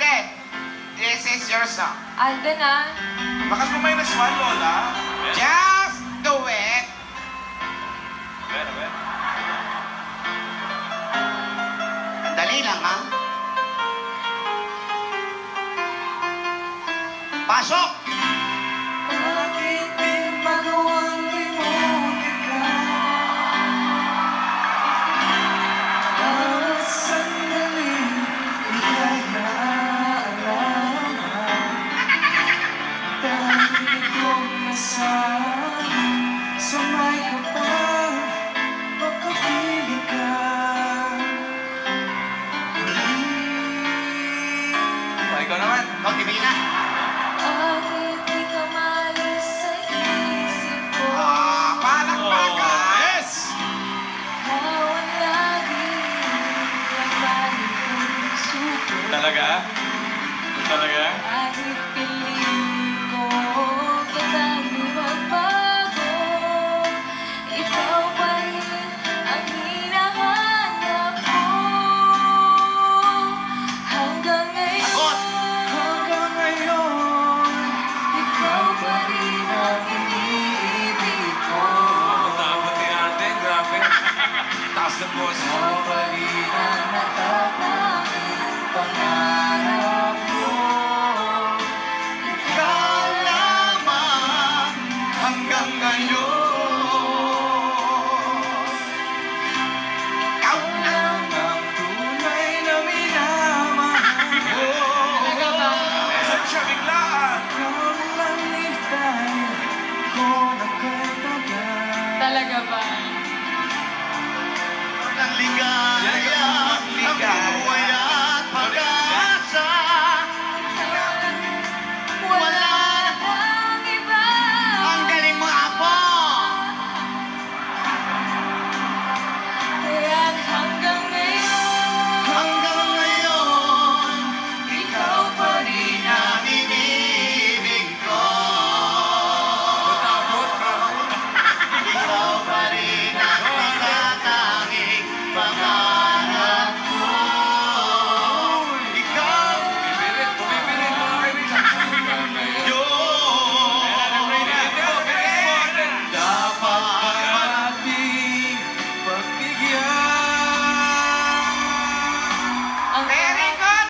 Alden, this is your song. Alden, ah. Bakas mo may naswan, Lola. Just do it. Dali lang, ha? Pasok! Bakit di magawang limutin ka? Bawat sandali, ika'y naaalala. Dahil kong nasabi, samay ka pa, makapiling ka. Ikaw naman. Ikaw, tibigin na. Bakit di ka malis sa isip ko? Palakpakan! Yes! Hawan lagi ang balik kong suko. Talaga? Talaga? Kahit pilit